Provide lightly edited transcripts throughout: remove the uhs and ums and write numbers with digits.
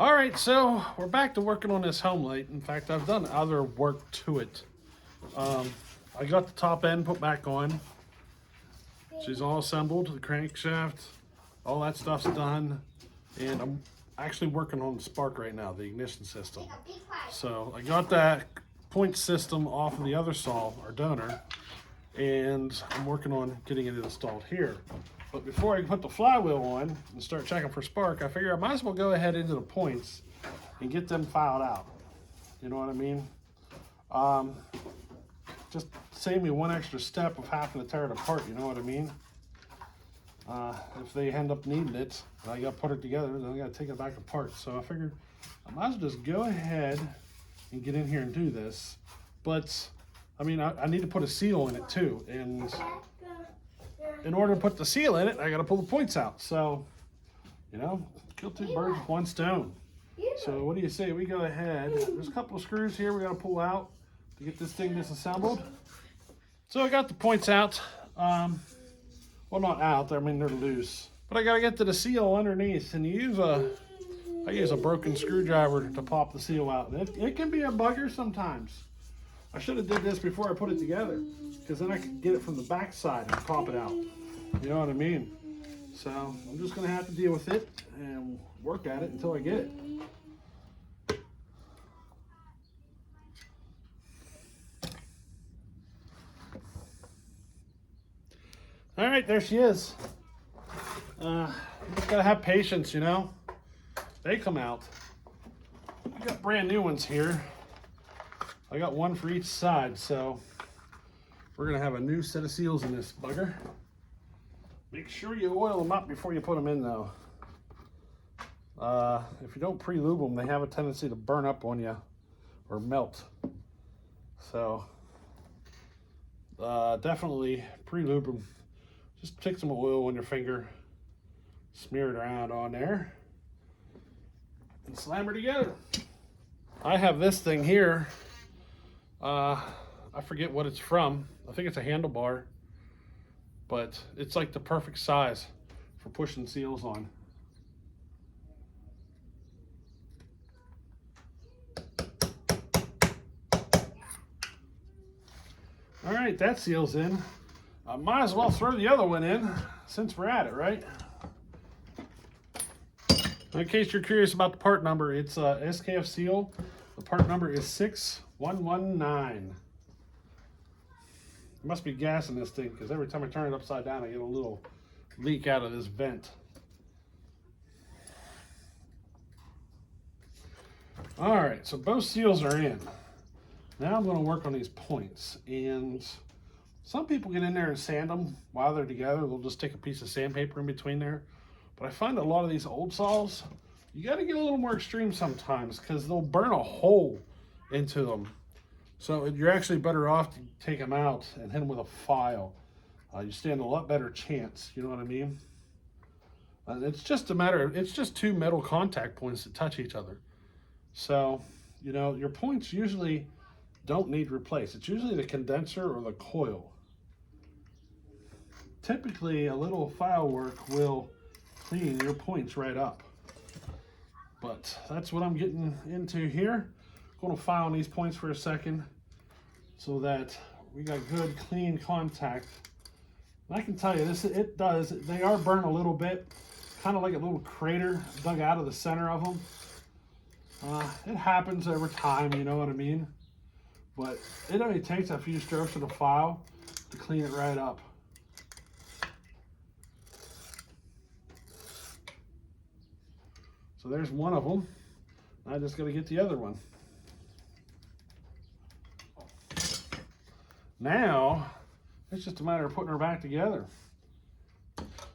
All right, so we're back to working on this Homelite. In fact, I've done other work to it. I got the top end put back on. She's all assembled, the crankshaft, all that stuff's done. And I'm actually working on the spark right now, the ignition system. So I got that point system off of the other saw, our donor, and I'm working on getting it installed here. But before I put the flywheel on and start checking for spark, I figure I might as well go ahead into the points and get them filed out. You know what I mean? Just save me one extra step of having to tear it apart, you know what I mean? If they end up needing it, I gotta put it together, then I gotta take it back apart. So I figured I might as well just go ahead and get in here and do this. But, I mean, I need to put a seal in it too. And in order to put the seal in it, I gotta pull the points out. So, you know, kill two birds with one stone. So what do you say? We go ahead. There's a couple of screws here we gotta pull out to get this thing disassembled. So I got the points out. Well, not out, I mean they're loose. But I gotta get to the seal underneath, and I use a broken screwdriver to pop the seal out. It can be a bugger sometimes. I should have did this before I put it together, because then I could get it from the back side and pop it out. You know what I mean? So I'm just gonna have to deal with it and work at it until I get it. All right, there she is. You just gotta have patience, you know? They come out. I got brand new ones here. I got one for each side, so we're gonna have a new set of seals in this bugger. Make sure you oil them up before you put them in though. If you don't pre-lube them, they have a tendency to burn up on you or melt. So definitely pre-lube them. Just take some oil on your finger, smear it around on there, and slam her together. I have this thing here. I forget what it's from. I think it's a handlebar, but it's like the perfect size for pushing seals on. All right, that seal's in. I might as well throw the other one in since we're at it, right? In case you're curious about the part number, it's SKF seal. The part number is 6119. There must be gas in this thing, because every time I turn it upside down, I get a little leak out of this vent. All right, so both seals are in. Now I'm going to work on these points, and some people get in there and sand them while they're together. They'll just stick a piece of sandpaper in between there. But I find a lot of these old saws, you got to get a little more extreme sometimes, because they'll burn a hole into them. So you're actually better off to take them out and hit them with a file. You stand a lot better chance, you know what I mean? It's just a matter of, it's just two metal contact points that touch each other. So, you know, your points usually don't need replaced. It's usually the condenser or the coil. Typically, a little file work will clean your points right up. But that's what I'm getting into here. I'm going to file on these points for a second so that we got good, clean contact. And I can tell you, they are burnt a little bit, kind of like a little crater dug out of the center of them. It happens over time, you know what I mean? But it only takes a few strokes of the file to clean it right up. So there's one of them. I just got to get the other one. Now, it's just a matter of putting her back together.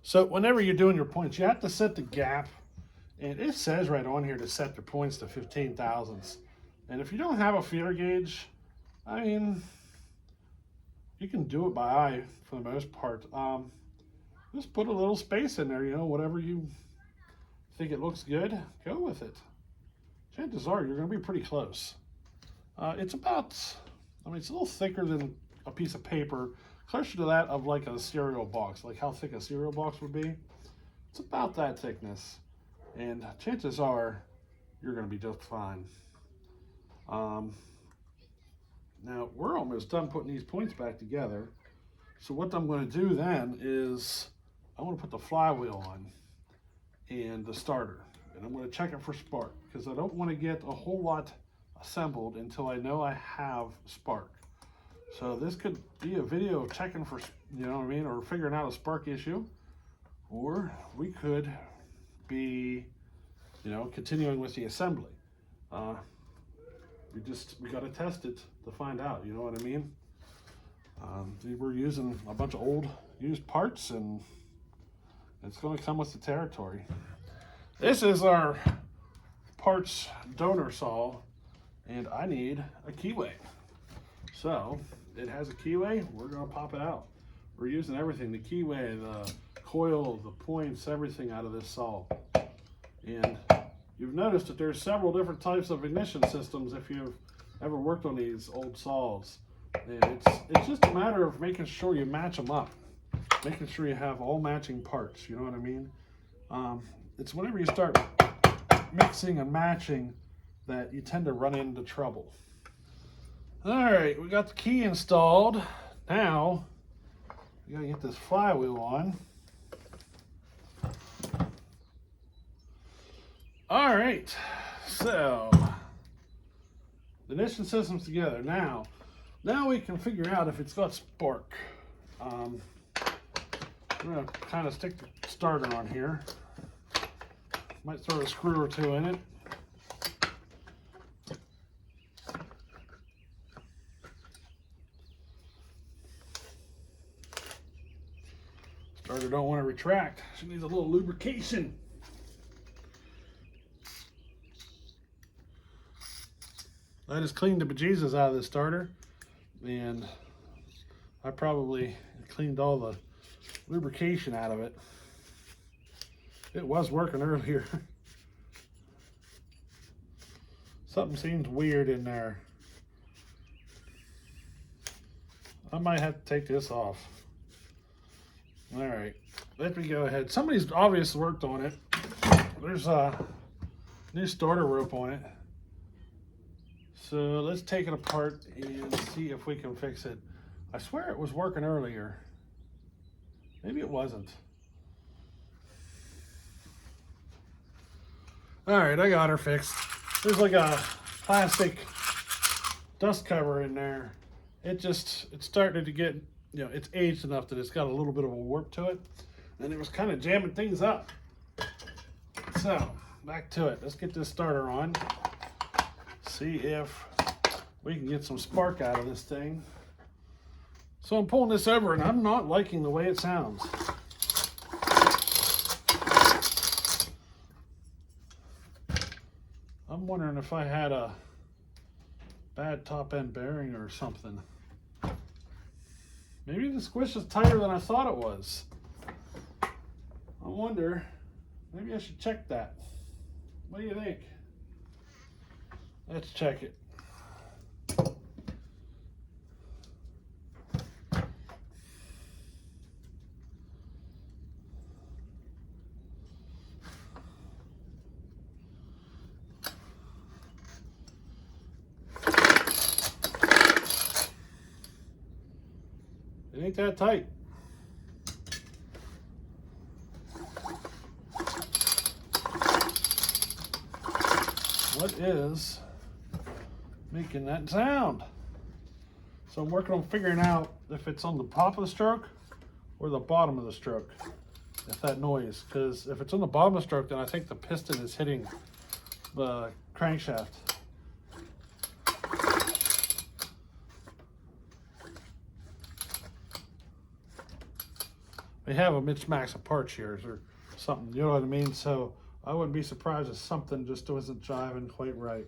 So whenever you're doing your points, you have to set the gap. And it says right on here to set your points to 15 thousandths. And if you don't have a feeler gauge, I mean, you can do it by eye for the most part. Just put a little space in there, you know, whatever you think it looks good, go with it. Chances are you're going to be pretty close. It's about, I mean, it's a little thicker than a piece of paper, closer to that of like a cereal box, like how thick a cereal box would be. It's about that thickness. And chances are you're going to be just fine. Now we're almost done putting these points back together. So what I'm going to do then is I want to put the flywheel on and the starter, and I'm going to check it for spark, because I don't want to get a whole lot assembled until I know I have spark. So this could be a video of checking for, you know what I mean, or figuring out a spark issue, or we could be, you know, continuing with the assembly. We got to test it to find out, you know what I mean? We're using a bunch of old used parts, and it's going to come with the territory. This is our parts donor saw, and I need a keyway. So it has a keyway, we're going to pop it out. We're using everything, the keyway, the coil, the points, everything out of this saw. And you've noticed that there's several different types of ignition systems if you've ever worked on these old saws. And it's just a matter of making sure you match them up, making sure you have all matching parts, you know what I mean? It's whenever you start mixing and matching that you tend to run into trouble. All right, we got the key installed. Now we gotta get this flywheel on. All right, so the ignition system's together. Now we can figure out if it's got spark. I'm gonna kind of stick the starter on here. Might throw a screw or two in it. Starter don't want to retract. She needs a little lubrication. I just cleaned the bejesus out of this starter, and I probably cleaned all the lubrication out of it. It was working earlier. Something seems weird in there. I might have to take this off. All right, let me go ahead. Somebody's obviously worked on it. There's a new starter rope on it. So let's take it apart and see if we can fix it. I swear it was working earlier. Maybe it wasn't. All right, I got her fixed. There's like a plastic dust cover in there. It's starting to get, you know, it's aged enough that it's got a little bit of a warp to it, and it was kind of jamming things up. So back to it. Let's get this starter on. See if we can get some spark out of this thing. So I'm pulling this over, and I'm not liking the way it sounds. I'm wondering if I had a bad top end bearing or something. Maybe the squish is tighter than I thought it was. I wonder, maybe I should check that. What do you think? Let's check it. It ain't that tight. What is making that sound? So I'm working on figuring out if it's on the top of the stroke or the bottom of the stroke, if that noise, because if it's on the bottom of the stroke, then I think the piston is hitting the crankshaft. They have a mismatch of parts here or something, you know what I mean? So I wouldn't be surprised if something just wasn't jiving quite right.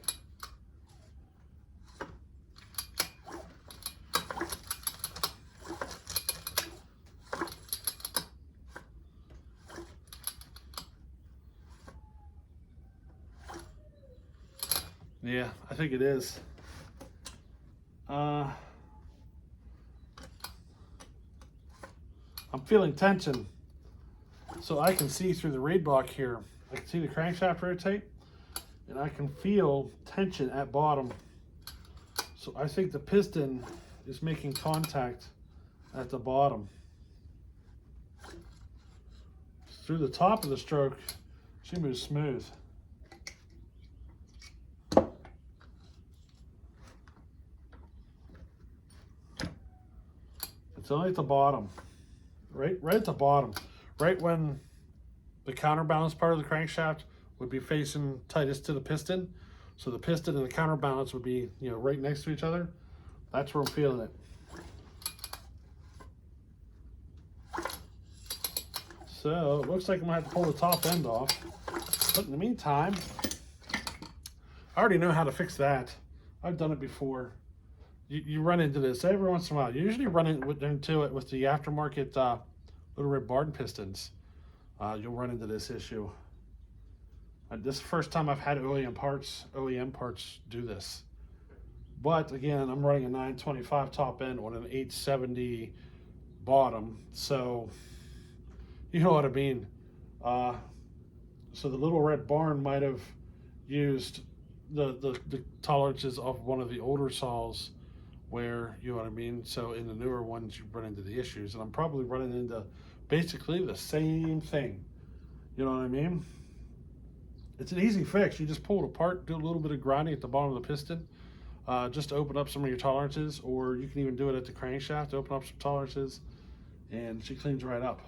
Yeah, I think it is. I'm feeling tension, so I can see through the reed block here. I can see the crankshaft rotate, and I can feel tension at bottom. So I think the piston is making contact at the bottom. Through the top of the stroke, she moves smooth. It's only at the bottom, right at the bottom, right when the counterbalance part of the crankshaft would be facing tightest to the piston. So the piston and the counterbalance would be, you know, right next to each other. That's where I'm feeling it. So it looks like I'm gonna have to pull the top end off. But in the meantime, I already know how to fix that. I've done it before. You run into this every once in a while. You usually run into it with the aftermarket Little Red Barn pistons. You'll run into this issue. This is the first time I've had OEM parts do this. But again, I'm running a 925 top end on an 870 bottom, so you know what I mean. So the Little Red Barn might have used the tolerances of one of the older saws, where, you know what I mean. So in the newer ones, you run into the issues, and I'm probably running into basically the same thing. You know what I mean? It's an easy fix. You just pull it apart, do a little bit of grinding at the bottom of the piston, just to open up some of your tolerances, or you can even do it at the crankshaft, open up some tolerances, and she cleans right up.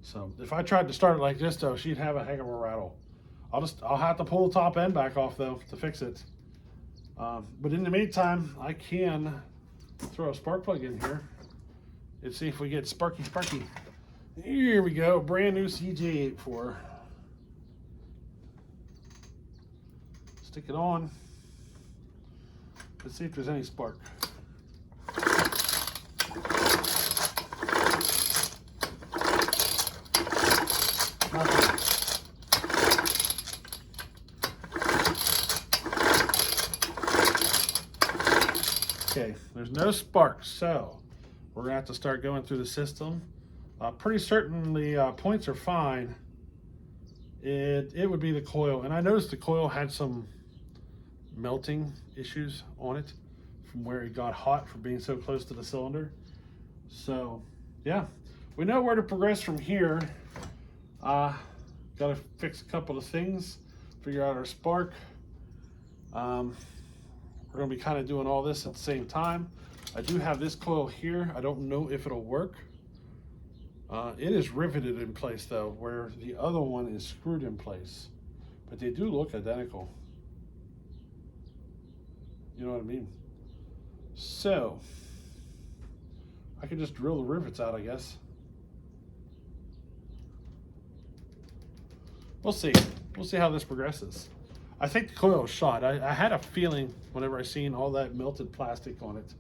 So if I tried to start it like this though, she'd have a heck of a rattle. I'll have to pull the top end back off though to fix it. But in the meantime, I can throw a spark plug in here and see if we get sparky. Here we go, brand new CJ84. Stick it on. Let's see if there's any spark. Nothing. Okay, there's no spark, so we're gonna have to start going through the system. Pretty certain the points are fine. It would be the coil, and I noticed the coil had some melting issues on it from where it got hot from being so close to the cylinder. So yeah, we know where to progress from here. Gotta fix a couple of things, figure out our spark. We're gonna be kind of doing all this at the same time. I do have this coil here. I don't know if it'll work. It is riveted in place though, where the other one is screwed in place, but they do look identical. You know what I mean? So I can just drill the rivets out, I guess. We'll see. We'll see how this progresses. I think the coil is shot. I had a feeling whenever I seen all that melted plastic on it.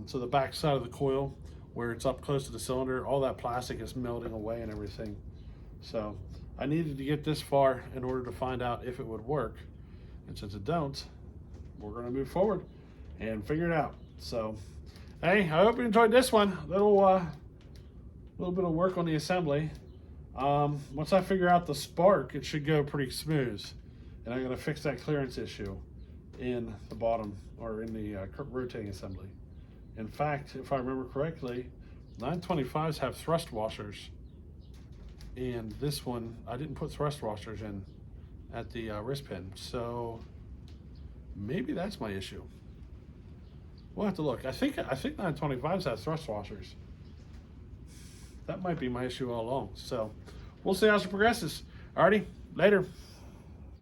So the back side of the coil, where it's up close to the cylinder, all that plastic is melting away and everything. So I needed to get this far in order to find out if it would work. And since it don't, we're gonna move forward and figure it out. So, hey, I hope you enjoyed this one. Little bit of work on the assembly. Once I figure out the spark, it should go pretty smooth. And I'm gonna fix that clearance issue in the bottom, or in the rotating assembly. In fact, if I remember correctly, 925s have thrust washers, and this one, I didn't put thrust washers in at the wrist pin, so maybe that's my issue. We'll have to look. I think 925s have thrust washers. That might be my issue all along. So we'll see how it progresses. Alrighty, later.